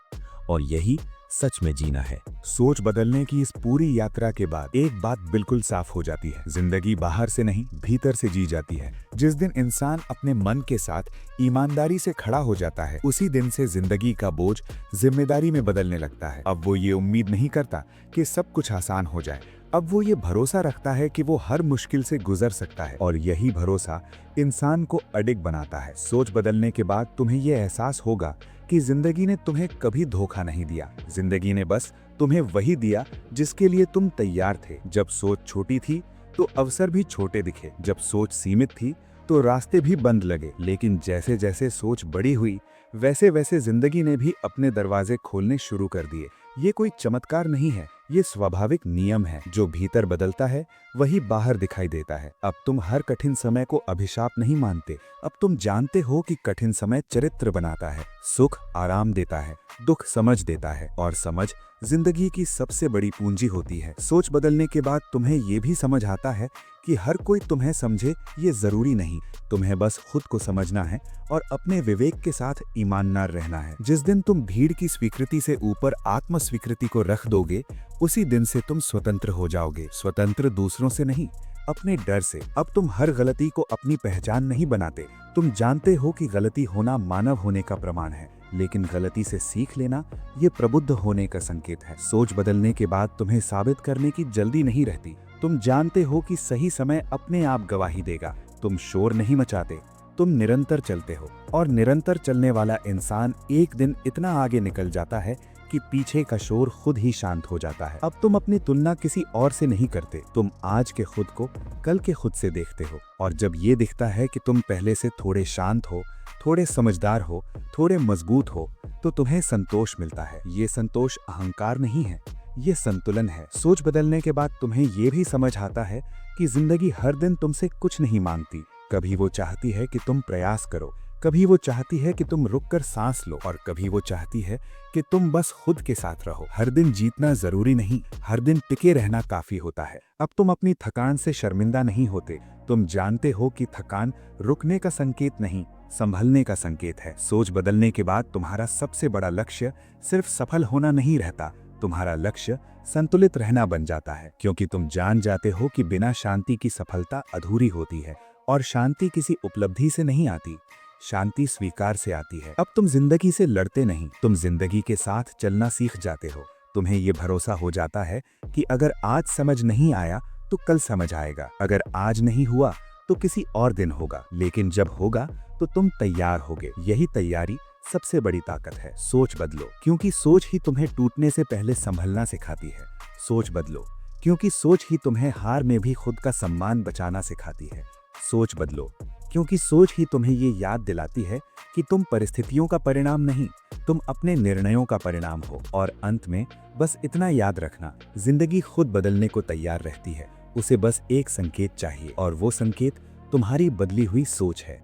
और यही सच में जीना है। सोच बदलने की इस पूरी यात्रा के बाद एक बात बिल्कुल साफ हो जाती है, जिंदगी बाहर से नहीं भीतर से जी जाती है। जिस दिन इंसान अपने मन के साथ ईमानदारी से खड़ा हो जाता है, उसी दिन से जिंदगी का बोझ जिम्मेदारी में बदलने लगता है। अब वो ये उम्मीद नहीं करता कि सब कुछ आसान हो जाए, अब वो ये भरोसा रखता है कि वो हर मुश्किल से गुजर सकता है, और यही भरोसा इंसान को अडिग बनाता है। सोच बदलने के बाद तुम्हें ये एहसास होगा कि जिंदगी ने तुम्हें कभी धोखा नहीं दिया। जिंदगी ने बस तुम्हें वही दिया जिसके लिए तुम तैयार थे। जब सोच छोटी थी तो अवसर भी छोटे दिखे, जब सोच सीमित थी तो रास्ते भी बंद लगे। लेकिन जैसे जैसे सोच बड़ी हुई, वैसे वैसे जिंदगी ने भी अपने दरवाजे खोलने शुरू कर दिए। ये कोई चमत्कार नहीं है, ये स्वाभाविक नियम है। जो भीतर बदलता है वही बाहर दिखाई देता है। अब तुम हर कठिन समय को अभिशाप नहीं मानते, अब तुम जानते हो कि कठिन समय चरित्र बनाता है। सुख आराम देता है, दुख समझ देता है, और समझ जिंदगी की सबसे बड़ी पूंजी होती है। सोच बदलने के बाद तुम्हें ये भी समझ आता है कि हर कोई तुम्हें समझे ये जरूरी नहीं। तुम्हें बस खुद को समझना है और अपने विवेक के साथ ईमानदार रहना है। जिस दिन तुम भीड़ की स्वीकृति से ऊपर आत्म स्वीकृति को रख दोगे, उसी दिन से तुम स्वतंत्र हो जाओगे। स्वतंत्र दूसरों से नहीं, अपने डर से। अब तुम हर गलती को अपनी पहचान नहीं बनाते। तुम जानते हो कि गलती होना मानव होने का प्रमाण है, लेकिन गलती से सीख लेना ये प्रबुद्ध होने का संकेत है। सोच बदलने के बाद तुम्हें साबित करने की जल्दी नहीं रहती। तुम जानते हो कि सही समय अपने आप गवाही देगा। तुम शोर नहीं मचाते, तुम निरंतर चलते हो, और निरंतर चलने वाला इंसान एक दिन इतना आगे निकल जाता है कि पीछे का शोर खुद ही शांत हो जाता है। अब तुम अपनी तुलना किसी और से नहीं करते। तुम आज के खुद को कल के खुद से देखते हो, और जब ये दिखता है कि तुम पहले से थोड़े शांत हो, थोड़े समझदार हो, थोड़े मजबूत हो, तो तुम्हें संतोष मिलता है। ये संतोष अहंकार नहीं है, ये संतुलन है। सोच बदलने के बाद तुम्हें ये भी समझ आता है कि जिंदगी हर दिन तुमसे कुछ नहीं मांगती। कभी वो चाहती है कि तुम प्रयास करो, कभी वो चाहती है कि तुम रुककर सांस लो, और कभी वो चाहती है कि तुम बस खुद के साथ रहो। हर दिन जीतना जरूरी नहीं, हर दिन टिके रहना काफी होता है। अब तुम अपनी थकान से शर्मिंदा नहीं होते। तुम जानते हो कि थकान रुकने का संकेत नहीं, संभलने का संकेत है। सोच बदलने के बाद तुम्हारा सबसे बड़ा लक्ष्य सिर्फ सफल होना नहीं रहता, तुम्हारा लक्ष्य संतुलित रहना बन जाता है। क्योंकि तुम जान जाते हो कि बिना शांति की सफलता अधूरी होती है, और शांति किसी उपलब्धि से नहीं आती, शांति स्वीकार से आती है। अब तुम जिंदगी से लड़ते नहीं, तुम जिंदगी के साथ चलना सीख जाते हो। तुम्हें ये भरोसा हो जाता है कि अगर आज समझ नहीं आया तो कल समझ आएगा, अगर आज नहीं हुआ तो किसी और दिन होगा, लेकिन जब होगा तो तुम तैयार होगे। यही तैयारी सबसे बड़ी ताकत है। सोच बदलो, क्योंकि सोच ही तुम्हें टूटने से पहले संभलना सिखाती है। सोच बदलो, क्योंकि सोच ही तुम्हें हार में भी खुद का सम्मान बचाना सिखाती है। सोच बदलो, क्योंकि सोच ही तुम्हें ये याद दिलाती है कि तुम परिस्थितियों का परिणाम नहीं, तुम अपने निर्णयों का परिणाम हो। और अंत में बस इतना याद रखना, जिंदगी खुद बदलने को तैयार रहती है। उसे बस एक संकेत चाहिए, और वो संकेत तुम्हारी बदली हुई सोच है।